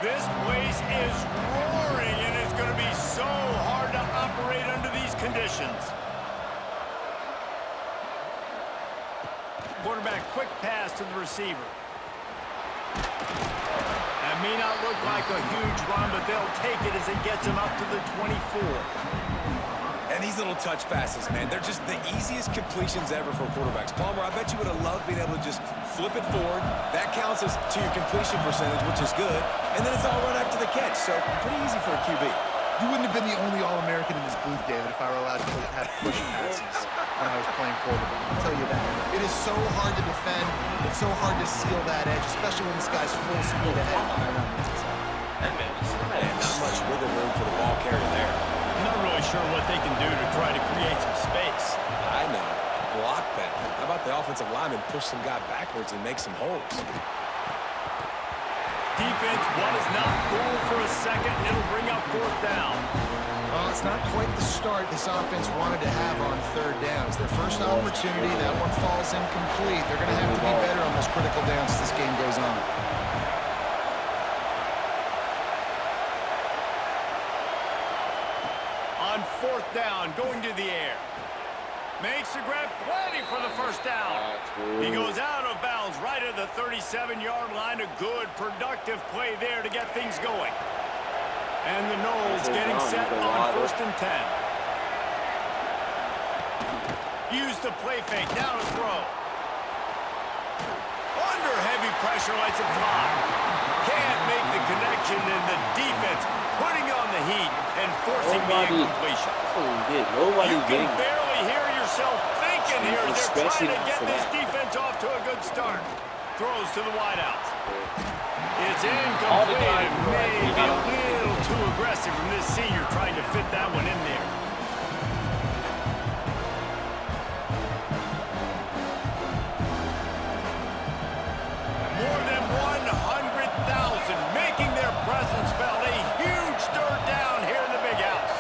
This place is roaring, and it's going to be so hard to operate under these conditions. Quarterback, quick pass to the receiver. That may not look like a huge run, but they'll take it as it gets them up to the 24. And these little touch passes, man, they're just the easiest completions ever for quarterbacks. Palmer, I bet you would have loved being able to just flip it forward. That counts as to your completion percentage, which is good. And then it's all run after the catch, so pretty easy for a QB. You wouldn't have been the only All-American in this booth, David, if I were allowed to have push passes when I was playing quarterback. I'll tell you that. It is so hard to defend. It's so hard to seal that edge, especially when this guy's full speed ahead. Man, not much wiggle room for the ball carrier there. I'm not really sure what they can do to try to create some space. I know. Block that. How about the offensive lineman push some guy backwards and make some holes? Defense was not fooled for a second, and it'll bring up fourth down. Well, it's not quite the start this offense wanted to have on third downs. Their first opportunity, that one falls incomplete. They're going to have to be better on those critical downs as this game goes on. On fourth down, going to the air. Makes the grab, plenty for the first down. He goes out of bounds right at the 37-yard line. A good, productive play there to get things going. And the Knowles getting set on first and 10. Use the play fake, now to throw. Under heavy pressure, lets it fly. Can't make the connection, and the defense putting on the heat and forcing the incompletion. You can barely hear yourself thinking here as they're trying to get this defense off to a good start. Throws to the wideouts. It's incomplete and maybe a little too aggressive from this senior trying to fit that one in there. More than 100,000 making their presence felt. A huge third down here in the big house.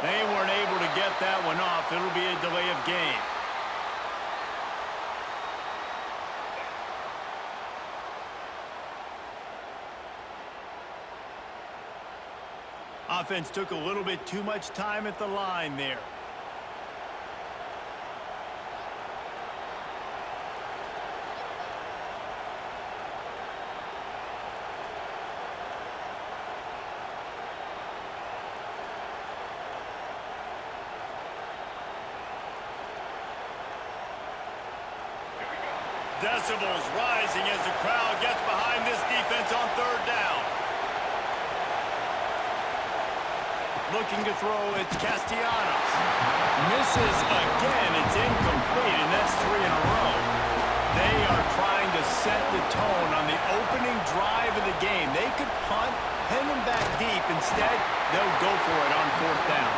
They weren't able to get that one off. It'll be a delay of game. Offense took a little bit too much time at the line there. Decibels rising as the crowd gets behind this defense on third down. Looking to throw, it's Castellanos. Misses again, it's incomplete, and that's 3 in a row. They are trying to set the tone on the opening drive of the game. They could punt, pin him back deep. Instead, they'll go for it on fourth down.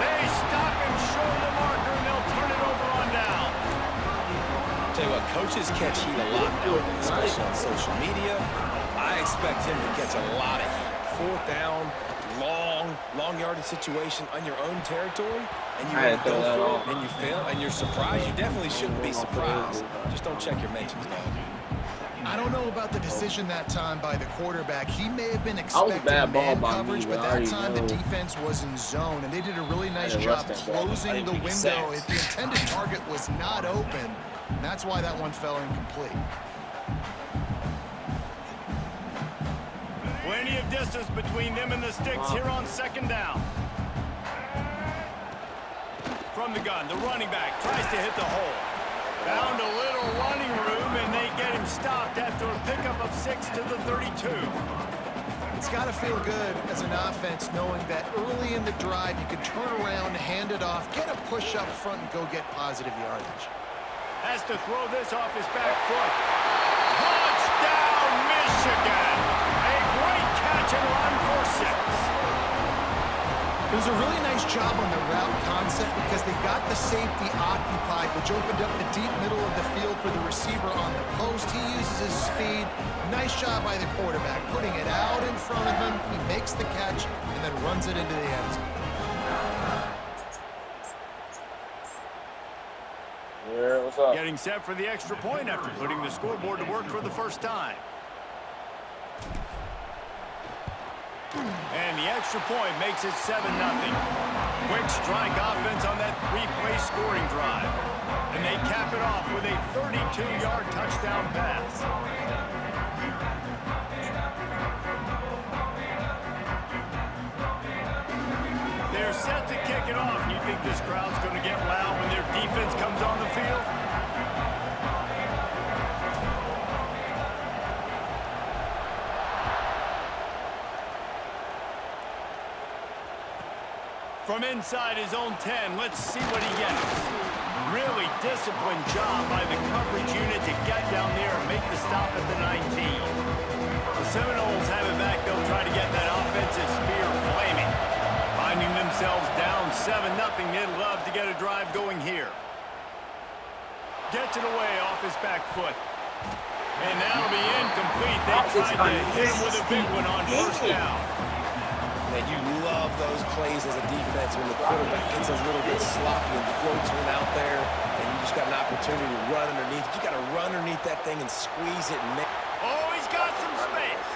They stop him short of the marker, and they'll turn it over on down. Tell you what, coaches catch heat a lot nowadays, especially on social media. I expect him to catch a lot of heat. Fourth down, long yardage situation on your own territory, and you want to go for it, and you fail, and you're surprised. You definitely shouldn't be surprised. Just don't check your mentions, though. I don't know about the decision that time by the quarterback. He may have been expecting man coverage, but that time the defense was in zone, and they did a really nice job closing the window. If the intended target was not open, and that's why that one fell incomplete. Plenty of distance between them and the sticks here on second down. From the gun, the running back tries to hit the hole. Found a little running room, and they get him stopped after a pickup of 6 to the 32. It's got to feel good as an offense knowing that early in the drive you can turn around, hand it off, get a push up front, and go get positive yardage. Has to throw this off his back foot. Touchdown, Michigan! A great catch and run for 6. It was a really nice job on the route concept because they got the safety occupied, which opened up the deep middle of the field for the receiver on the post. He uses his speed. Nice job by the quarterback, putting it out in front of him. He makes the catch and then runs it into the end zone. Yeah, what's up? Getting set for the extra point after putting the scoreboard to work for the first time. And the extra point makes it 7-0. Quick strike offense on that three-play scoring drive. And they cap it off with a 32-yard touchdown pass. They're set to kick it off. You think this crowd's going to get loud when their defense comes on the field? From inside his own 10, let's see what he gets. Really disciplined job by the coverage unit to get down there and make the stop at the 19. The Seminoles have it back. They'll try to get that offensive spear flaming. Finding themselves down 7-0, they'd love to get a drive going here. Gets it away off his back foot. And that'll be incomplete. They tried to hit him with a big one on first down. Man, you love those plays as a defense when the quarterback gets a little bit sloppy and floats one out there, and you just got an opportunity to run underneath. You got to run underneath that thing and squeeze it. And oh, he's got some space.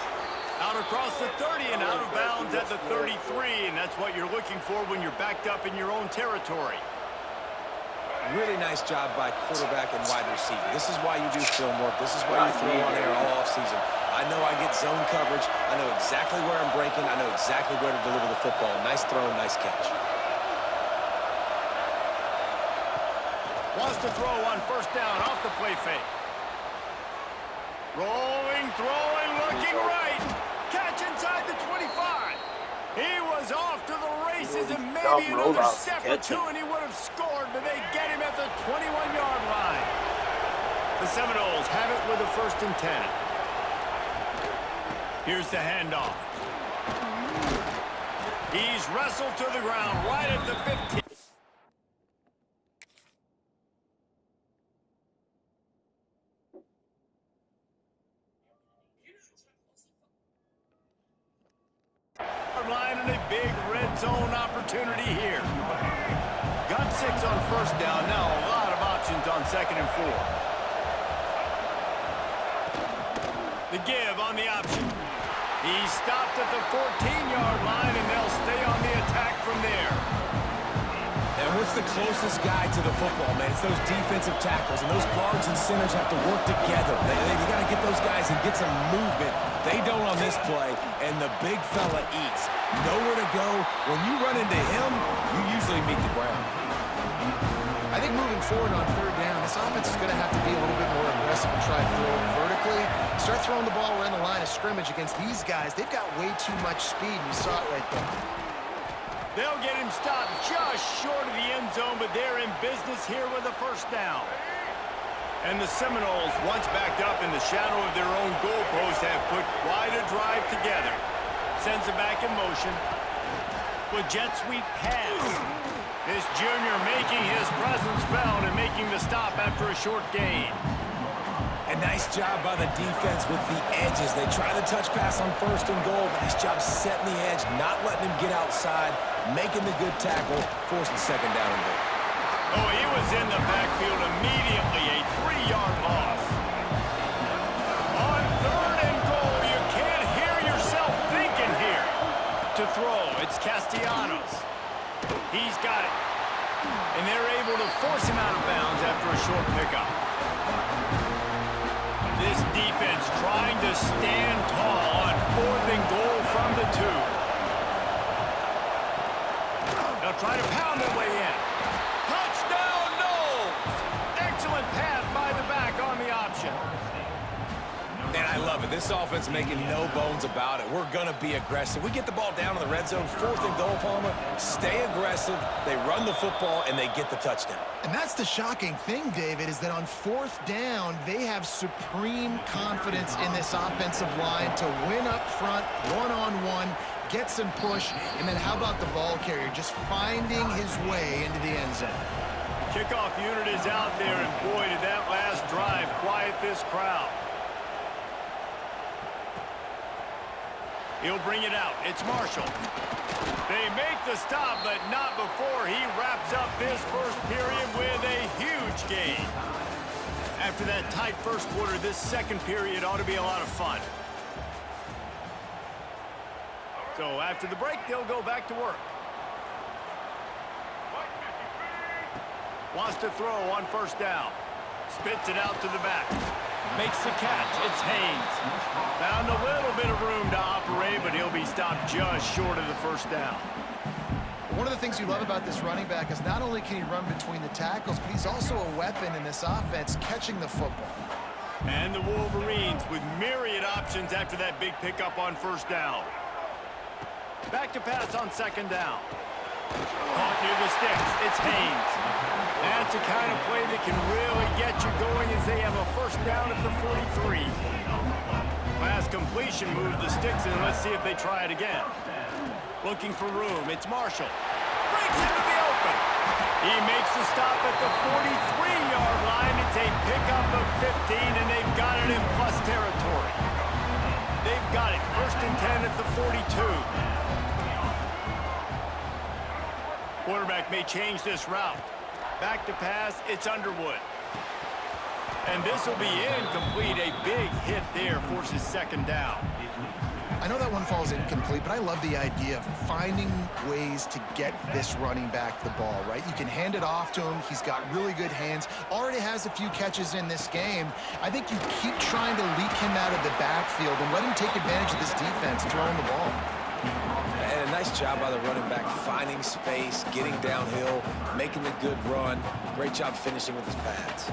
Out across the 30 and out of bounds at the 33, and that's what you're looking for when you're backed up in your own territory. Really nice job by quarterback and wide receiver. This is why you do film work. This is why you throw on air all offseason. I know I get zone coverage. I know exactly where I'm breaking. I know exactly where to deliver the football. Nice throw, nice catch. Wants to throw on first down off the play fake. Rolling, throwing, looking right. Catch inside the 25. He was off to the races and maybe another step or two and he would have scored, but they get him at the 21-yard line. The Seminoles have it with a 1st and 10. Here's the handoff. He's wrestled to the ground right at the 15. Line and a big red zone opportunity here. Got 6 on first down. Now a lot of options on 2nd and 4. The give on the option. He stopped at the 14-yard line, and they'll stay on the attack from there. And what's the closest guy to the football, man? It's those defensive tackles, and those guards and centers have to work together. They got to get those guys and get some movement. They don't on this play, and the big fella eats. Nowhere to go. When you run into him, you usually meet the ground. I think moving forward on 3rd down, this offense is going to have to be a little bit more aggressive and try to throw it vertically. Start throwing the ball around the line of scrimmage against these guys. They've got way too much speed, and you saw it right there. They'll get him stopped just short of the end zone, but they're in business here with a 1st down. And the Seminoles, once backed up in the shadow of their own goalpost, have put quite a drive together. Sends it back in motion. With jet sweep pass. This junior making his presence felt and making the stop after a short gain. And nice job by the defense with the edges. They try the touch pass on 1st and goal. Nice job setting the edge, not letting him get outside, making the good tackle, forcing 2nd down and goal. Oh, he was in the backfield immediately, a 3-yard loss. On 3rd and goal, you can't hear yourself thinking here. To throw, it's Castellanos. He's got it. And they're able to force him out of bounds after a short pickup. This defense trying to stand tall on 4th and goal from the 2. They'll try to pound their way in. Touchdown, Knowles! Excellent pass by the back on the option. And I love it. This offense making no bones about it. We're going to be aggressive. We get the ball down in the red zone, 4th and goal, Palmer. Stay aggressive. They run the football, and they get the touchdown. And that's the shocking thing, David, is that on 4th down, they have supreme confidence in this offensive line to win up front, one-on-one, get some push, and then how about the ball carrier just finding his way into the end zone? The kickoff unit is out there, and boy, did that last drive quiet this crowd. He'll bring it out. It's Marshall. They make the stop, but not before he wraps up this first period with a huge gain. After that tight first quarter, this second period ought to be a lot of fun. So after the break, they'll go back to work. Wants to throw on first down. Spits it out to the back. Makes the catch. It's Haynes. Found a little bit of room to operate, but he'll be stopped just short of the first down. One of the things you love about this running back is not only can he run between the tackles, but he's also a weapon in this offense, catching the football. And the Wolverines with myriad options after that big pickup on first down. Back to pass on second down. Caught near the sticks. It's Haynes. That's the kind of play that can really get you going as they have a first down at the 43. Last completion moved the sticks, and let's see if they try it again. Looking for room. It's Marshall. Breaks into the open. He makes the stop at the 43-yard line. It's a pickup of 15, and they've got it in plus territory. They've got it. First and 10 at the 42. Quarterback may change this route. Back to pass, it's Underwood. And this will be incomplete. A big hit there forces second down. I know that one falls incomplete, but I love the idea of finding ways to get this running back the ball, right? You can hand it off to him. He's got really good hands. Already has a few catches in this game. I think you keep trying to leak him out of the backfield and let him take advantage of this defense throwing the ball. And a nice job by the running back, finding space, getting downhill, making a good run. Great job finishing with his pads.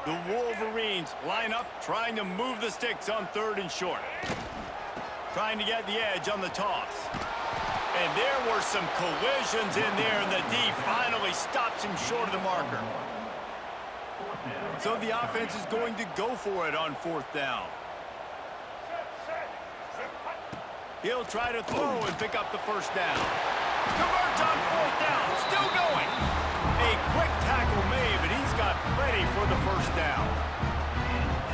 The Wolverines line up, trying to move the sticks on third and short. Trying to get the edge on the toss. And there were some collisions in there, and the D finally stops him short of the marker. So the offense is going to go for it on fourth down. He'll try to throw and pick up the first down. Converts on fourth down, still going. A quick tackle made, but he's got plenty for the first down.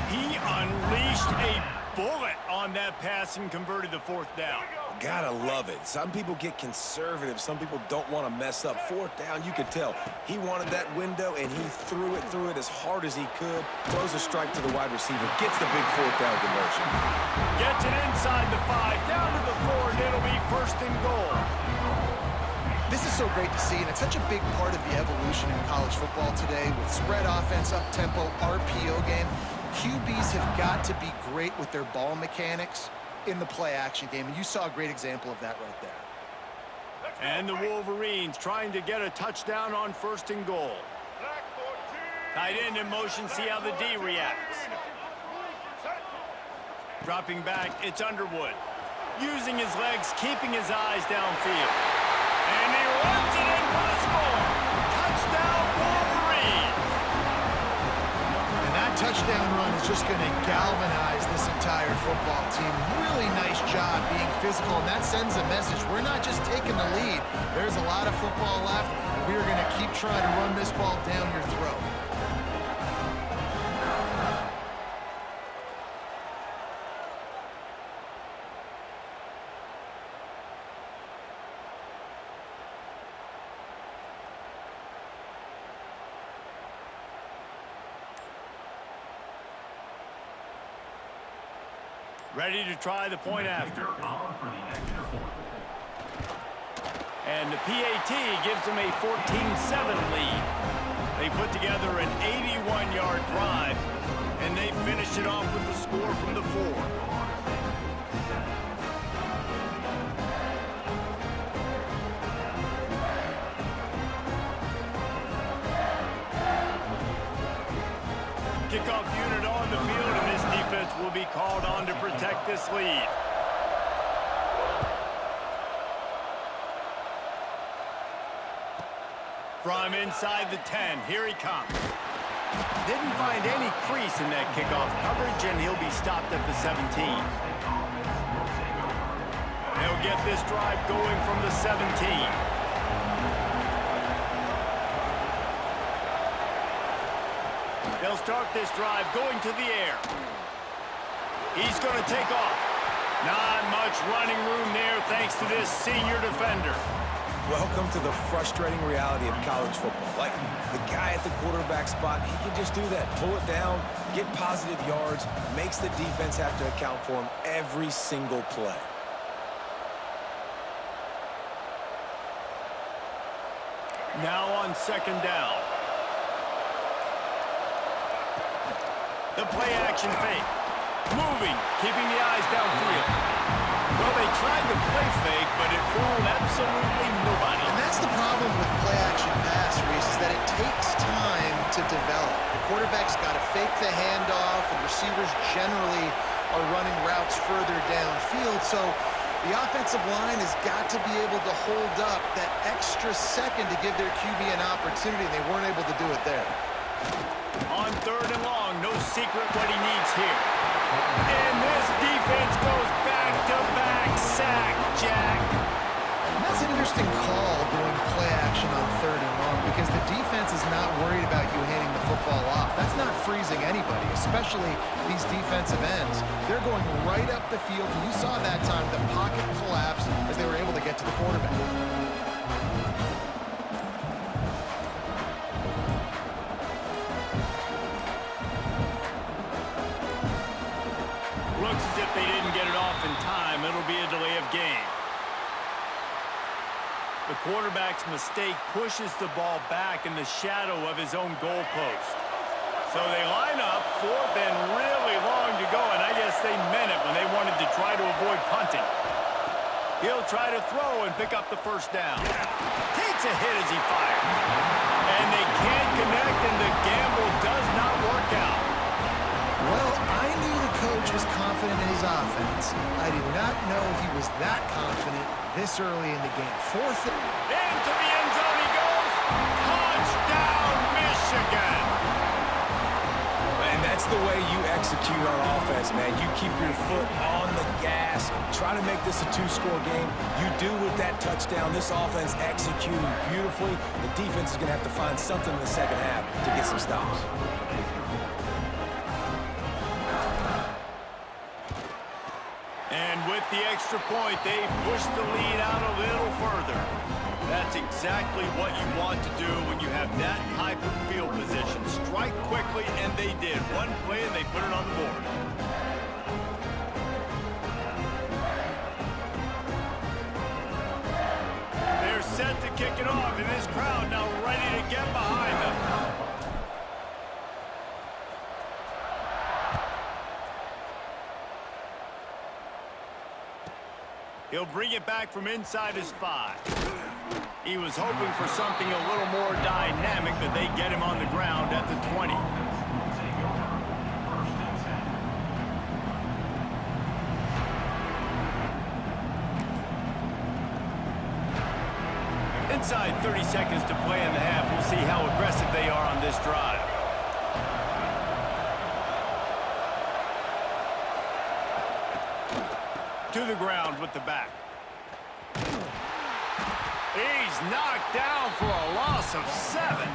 He unleashed a bullet on that pass and converted the fourth down. Gotta love it. Some people get conservative. Some people don't want to mess up. Fourth down, you could tell. He wanted that window, and he threw it as hard as he could. Throws a strike to the wide receiver. Gets the big fourth down conversion. Gets it inside the 5, down to the 4, and it'll be first and goal. This is so great to see, and it's such a big part of the evolution in college football today with spread offense, up-tempo, RPO game. QBs have got to be great with their ball mechanics in the play-action game, and you saw a great example of that right there. And the Wolverines trying to get a touchdown on first and goal. Tight end in motion, see how the D reacts. Dropping back, it's Underwood. Using his legs, keeping his eyes downfield. And he runs it in for the score. Touchdown, Wolverines. And that touchdown run is just going to galvanize this entire football team. Really nice job being physical, and that sends a message. We're not just taking the lead. There's a lot of football left, and we're going to keep trying to run this ball down your throat. Ready to try the point after. And the PAT gives them a 14-7 lead. They put together an 81-yard drive, and they finish it off with the score from the 4. Kickoff unit on the field, and this defense will be called on to protect this lead. From inside the 10, here he comes. Didn't find any crease in that kickoff coverage, and he'll be stopped at the 17. They'll get this drive going from the 17. They'll start this drive going to the air. He's going to take off. Not much running room there thanks to this senior defender. Welcome to the frustrating reality of college football. Like, the guy at the quarterback spot, he can just do that. Pull it down, get positive yards, makes the defense have to account for him every single play. Now on second down. The play action fake. Moving, keeping the eyes downfield. Well, they tried the play fake, but it fooled absolutely nobody. And that's the problem with play-action pass, Reese, is that it takes time to develop. The quarterback's got to fake the handoff, and receivers generally are running routes further downfield. So the offensive line has got to be able to hold up that extra second to give their QB an opportunity, and they weren't able to do it there. On third and long, no secret what he needs here. And this defense goes back-to-back sack, Jack. And that's an interesting call doing play action on third and long because the defense is not worried about you handing the football off. That's not freezing anybody, especially these defensive ends. They're going right up the field, and you saw that time the pocket collapse as they were able to get to the quarterback. Looks as if they didn't get it off in time. It'll be a delay of game. The quarterback's mistake pushes the ball back in the shadow of his own goalpost. So they line up, fourth and really long to go, and I guess they meant it when they wanted to try to avoid punting. He'll try to throw and pick up the first down. Takes a hit as he fires. And they can't connect, and the gamble does not work out. Well, I knew the coach was confident in his offense. I did not know he was that confident this early in the game. Fourth. Into the end zone he goes. Touchdown, Michigan. And that's the way you execute on offense, man. You keep your foot on the gas. Try to make this a two-score game. You do with that touchdown. This offense executing beautifully. The defense is going to have to find something in the second half to get some stops. And with the extra point, they push the lead out a little further. That's exactly what you want to do when you have that type of field position. Strike quickly, and they did. One play, and they put it on the board. They're set to kick it off, and this crowd now ready to get behind them. He'll bring it back from inside his 5. He was hoping for something a little more dynamic, but they get him on the ground at the 20. Inside 30 seconds to play in the half. We'll see how aggressive they are on this drive. To the ground with the back. He's knocked down for a loss of 7.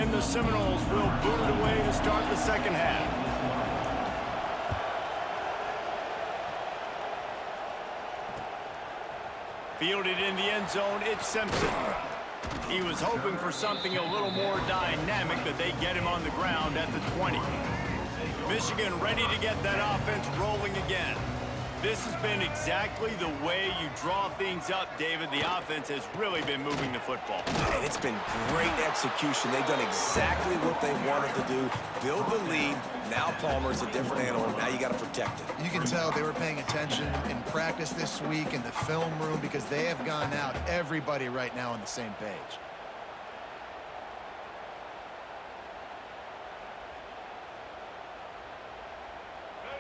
The Seminoles will boot it away to start the second half. Fielded in the end zone, it's Simpson. He was hoping for something a little more dynamic, but they get him on the ground at the 20. Michigan ready to get that offense rolling again. This has been exactly the way you draw things up, David. The offense has really been moving the football. And it's been great execution. They've done exactly what they wanted to do. Build the lead. Now Palmer's a different animal. Now you got to protect it. You can tell they were paying attention in practice this week in the film room because they have gone out, everybody right now on the same page.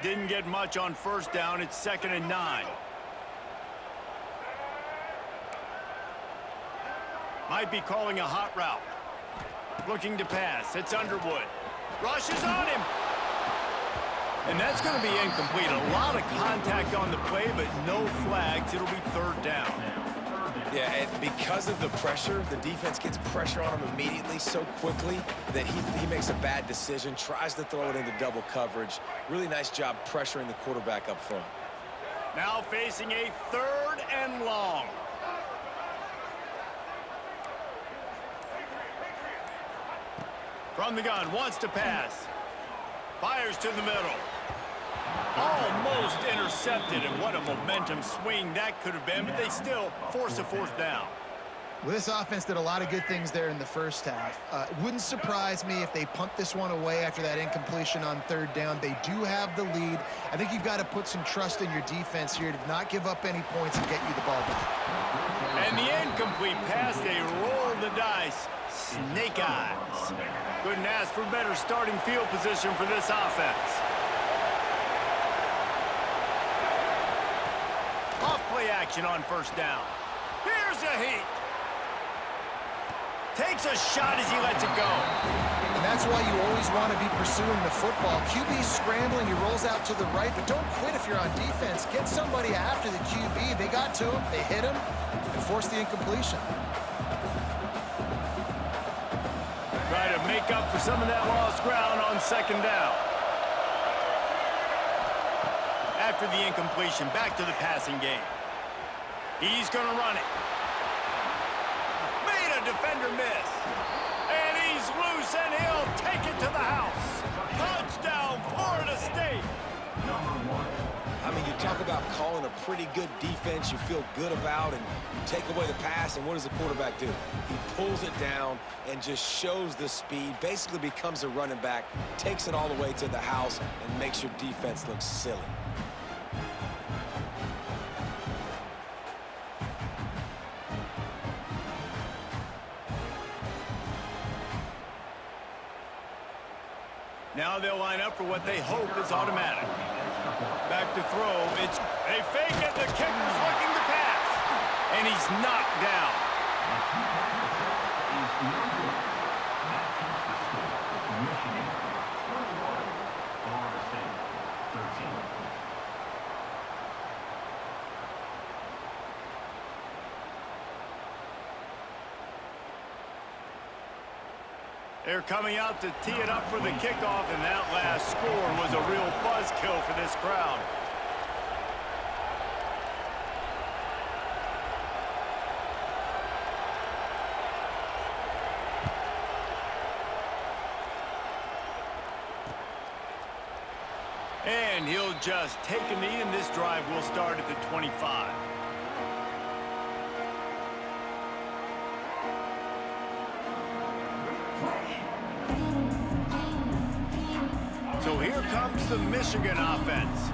Didn't get much on first down. It's 2nd and 9. Might be calling a hot route. Looking to pass. It's Underwood. Rushes on him. And that's going to be incomplete. A lot of contact on the play, but no flags. It'll be 3rd down. Yeah, and because of the pressure, the defense gets pressure on him immediately so quickly that he makes a bad decision, tries to throw it into double coverage. Really nice job pressuring the quarterback up front. Now facing a 3rd and long. From the gun, wants to pass. Fires to the middle. Almost intercepted, and what a momentum swing that could have been, but they still force a 4th down. Well, this offense did a lot of good things there in the first half. It wouldn't surprise me if they punt this one away after that incompletion on 3rd down. They do have the lead. I think you've got to put some trust in your defense here to not give up any points and get you the ball back. And the incomplete pass, they roll the dice. Snake eyes. Couldn't ask for better starting field position for this offense. Off-play action on 1st down. Here's a heat. Takes a shot as he lets it go. And that's why you always want to be pursuing the football. QB's scrambling, he rolls out to the right, but don't quit if you're on defense. Get somebody after the QB. They got to him, they hit him, and forced the incompletion. Try to make up for some of that lost ground on 2nd down. After the incompletion, back to the passing game. He's going to run it. Made a defender miss. And he's loose, and he'll take it to the house. Touchdown, Florida State. I mean, you talk about calling a pretty good defense you feel good about, and you take away the pass, and what does the quarterback do? He pulls it down and just shows the speed, basically becomes a running back, takes it all the way to the house, and makes your defense look silly. Now they'll line up for what they hope is automatic. Back to throw. It's a fake it. The kicker's looking to pass. And he's knocked down. They're coming out to tee it up for the kickoff, and that last score was a real buzzkill for this crowd. And he'll just take a knee, and this drive will start at the 25. So here comes the Michigan offense.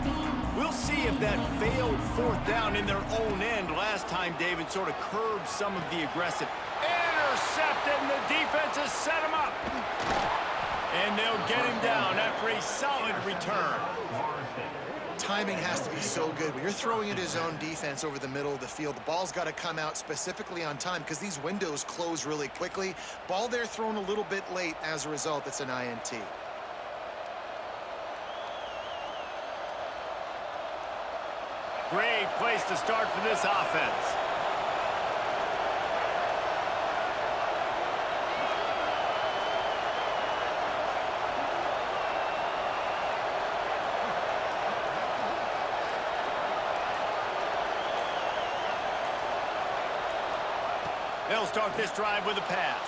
We'll see if that failed 4th down in their own end last time David sort of curbed some of the aggressive. Intercepted, and the defense has set him up. And they'll get him down after a solid return. Timing has to be so good. When you're throwing at his own defense over the middle of the field, the ball's got to come out specifically on time because these windows close really quickly. Ball there thrown a little bit late. As a result, it's an INT. Great place to start for this offense. They'll start this drive with a pass.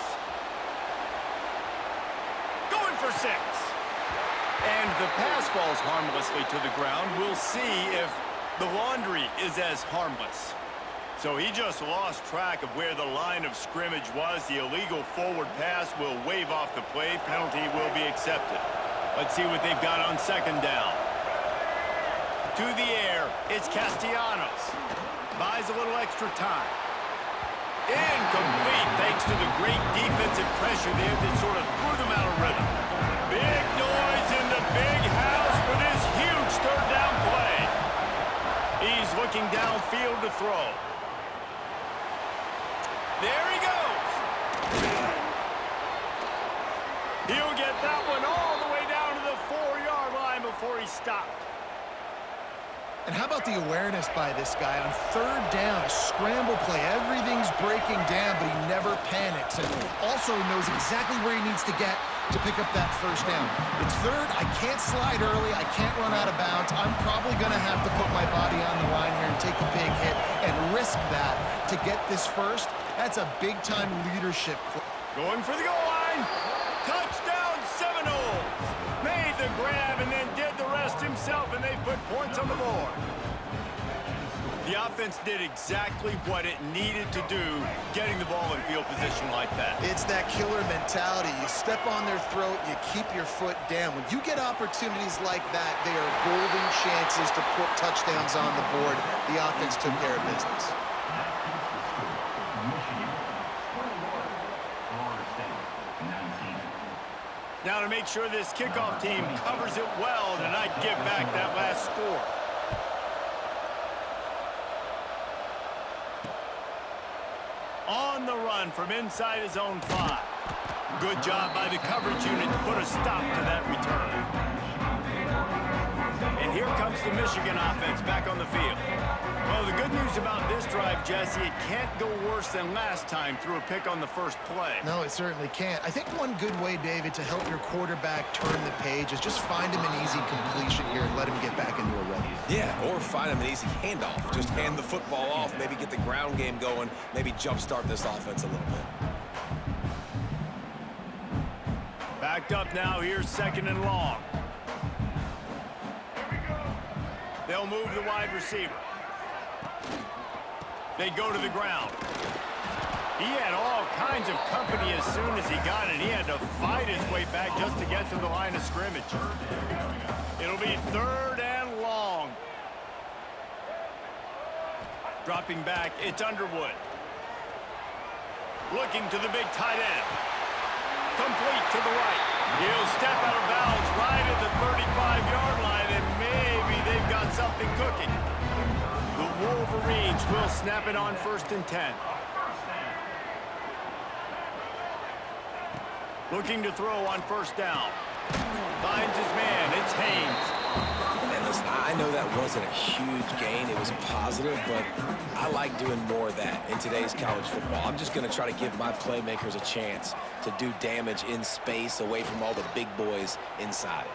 Going for 6. And the pass falls harmlessly to the ground. We'll see if The laundry is as harmless. So he just lost track of where the line of scrimmage was. The illegal forward pass will wave off the play. Penalty will be accepted. Let's see what they've got on second down. To the air, it's Castellanos. Buys a little extra time. Incomplete thanks to the great defensive pressure there that sort of threw them out of rhythm. Big noise in the big house for this huge third down play. He's looking downfield to throw. There he goes. He'll get that one all the way down to the 4-yard line before he stopped. And how about the awareness by this guy on third down, a scramble play. Everything's breaking down, but he never panics and also knows exactly where he needs to get to pick up that first down. It's third. I can't slide early. I can't run out of bounds. I'm probably going to have to put my body on the line here and take a big hit and risk that to get this first. That's a big-time leadership play. Going for the goal line. Touchdown Seminoles. Made the grab and then did the rest himself, and they put points on the board. The offense did exactly what it needed to do, getting the ball in field position like that. It's that killer mentality. You step on their throat, you keep your foot down. When you get opportunities like that, they are golden chances to put touchdowns on the board. The offense took care of business. Now to make sure this kickoff team covers it well to not give back that last score. On the run from inside his own 5. Good job by the coverage unit to put a stop to that return. And here comes the Michigan offense back on the field. Well, the good news about this drive, Jesse, it can't go worse than last time through a pick on the first play. No, it certainly can't. I think one good way, David, to help your quarterback turn the page is just find him an easy completion here and let him get back into a run. Yeah, or find him an easy handoff. Just hand the football off, maybe get the ground game going, maybe jumpstart this offense a little bit. Backed up now, here's second and long. They'll move the wide receiver. They go to the ground. He had all kinds of company as soon as he got it. He had to fight his way back just to get to the line of scrimmage. It'll be third and long. Dropping back, it's Underwood. Looking to the big tight end. Complete to the right. He'll step out of bounds right at the 35-yard line, and maybe they've got something cooking. The Wolverines will snap it on 1st and 10. Looking to throw on 1st down. Finds his man. It's Haynes. And listen, I know that wasn't a huge gain. It was positive, but I like doing more of that in today's college football. I'm just going to try to give my playmakers a chance to do damage in space away from all the big boys inside.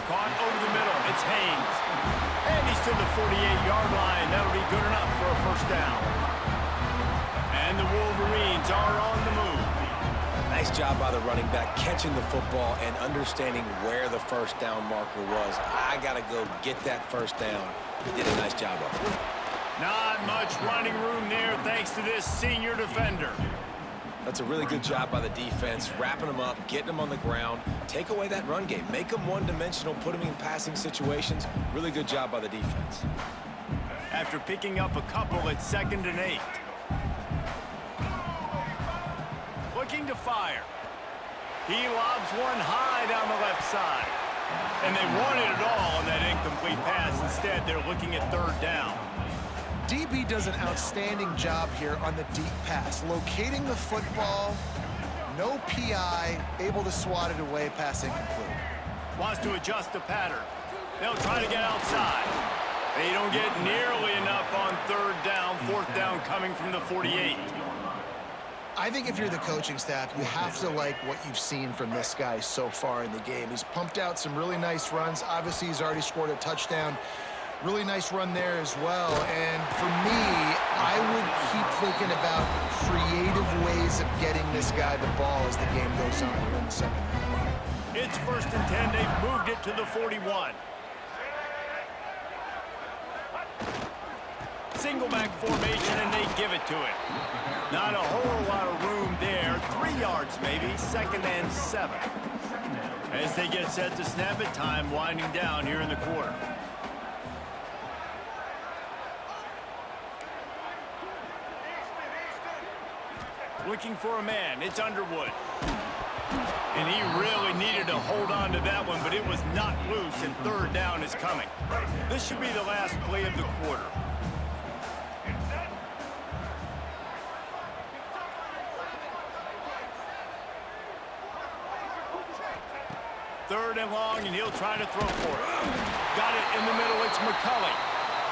Caught over the middle. It's Haynes. And he's to the 48-yard line. That'll be good enough for a 1st down. And the Wolverines are on the move. Nice job by the running back, catching the football and understanding where the 1st down marker was. I got to go get that 1st down. He did a nice job of it. Not much running room there thanks to this senior defender. That's a really good job by the defense, wrapping them up, getting them on the ground. Take away that run game. Make them one-dimensional, put them in passing situations. Really good job by the defense. After picking up a couple at 2nd and 8. Looking to fire. He lobs one high down the left side. And they wanted it all on that incomplete pass. Instead, they're looking at 3rd down. DB does an outstanding job here on the deep pass. Locating the football, no PI, able to swat it away, pass incomplete. Wants to adjust the pattern. They'll try to get outside. They don't get nearly enough on 3rd down, 4th down coming from the 48. I think if you're the coaching staff, you have to like what you've seen from this guy so far in the game. He's pumped out some really nice runs. Obviously, he's already scored a touchdown. Really nice run there as well. And for me, I would keep thinking about creative ways of getting this guy the ball as the game goes on here in the 2nd half. It's 1st and 10. They've moved it to the 41. single back formation, and they give it to him. Not a whole lot of room there. 3 yards maybe, 2nd and 7. As they get set to snap it, time winding down here in the quarter. Looking for a man. It's Underwood. And he really needed to hold on to that one, but it was not loose, and 3rd down is coming. This should be the last play of the quarter. Third and long, and he'll try to throw for it. Got it in the middle. It's McCulley.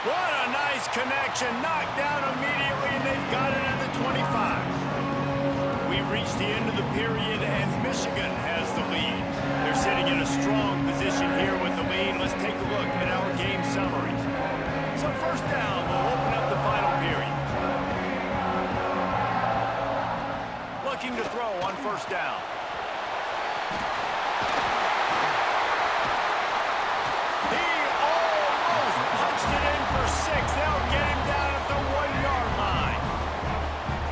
What a nice connection. Knocked down immediately, and they've got it at the 25. We've reached the end of the period, and Michigan has the lead. They're sitting in a strong position here with the lead. Let's take a look at our game summary. So 1st down, we'll open up the final period. Looking to throw on 1st down. He almost punched it in for 6. They'll get him down at the 1-yard line.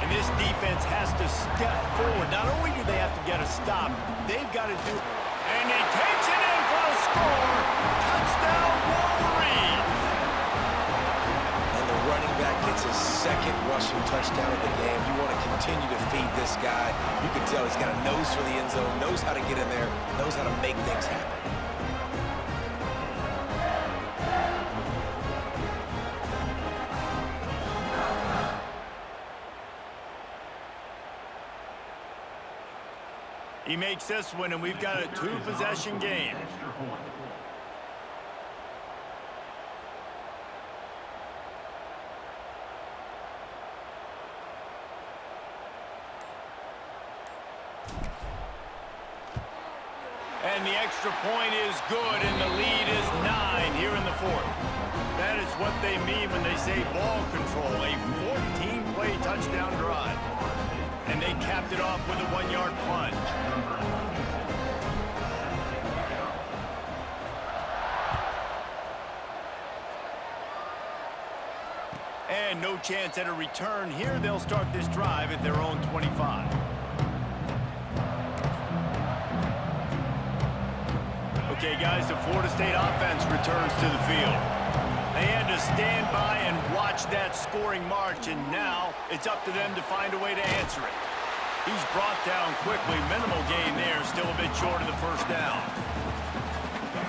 This defense has to step forward. Not only do they have to get a stop, they've got to do it. And he takes it in for a score. Touchdown, Wolverines. And the running back gets his 2nd rushing touchdown of the game. You want to continue to feed this guy. You can tell he's got a nose for the end zone, knows how to get in there, knows how to make things happen. He makes this one, and we've got a 2-possession game. And the extra point is good, and the lead is 9 here in the 4th. That is what they mean when they say ball control, a 14-play touchdown drive. And they capped it off with a 1-yard plunge. And no chance at a return here. They'll start this drive at their own 25. Okay, guys, the Florida State offense returns to the field. They had to stand by and watch that scoring march, and now it's up to them to find a way to answer it. He's brought down quickly. Minimal gain there, still a bit short of the 1st down.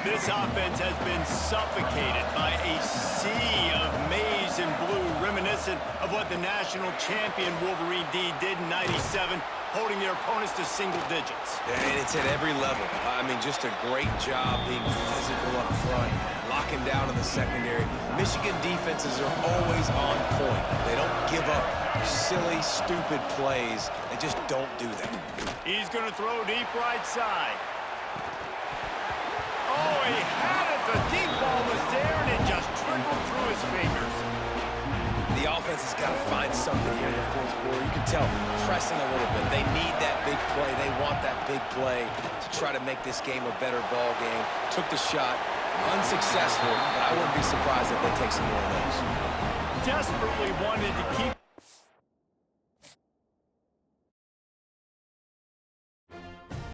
This offense has been suffocated by a sea of maize and blue, reminiscent of what the national champion Wolverine D did in '97, holding their opponents to single digits. And it's at every level. I mean, just a great job being physical up front, locking down in the secondary. Michigan defenses are always on point. They don't give up silly, stupid plays. They just don't do that. He's going to throw deep right side. Oh, he had it. The deep ball was there, and it just trickled through his fingers. The offense has got to find something here in the 4th quarter. You can tell pressing a little bit. They need that big play. They want that big play to try to make this game a better ball game. Took the shot. Unsuccessful, but I wouldn't be surprised if they take some more of those. Desperately wanted to keep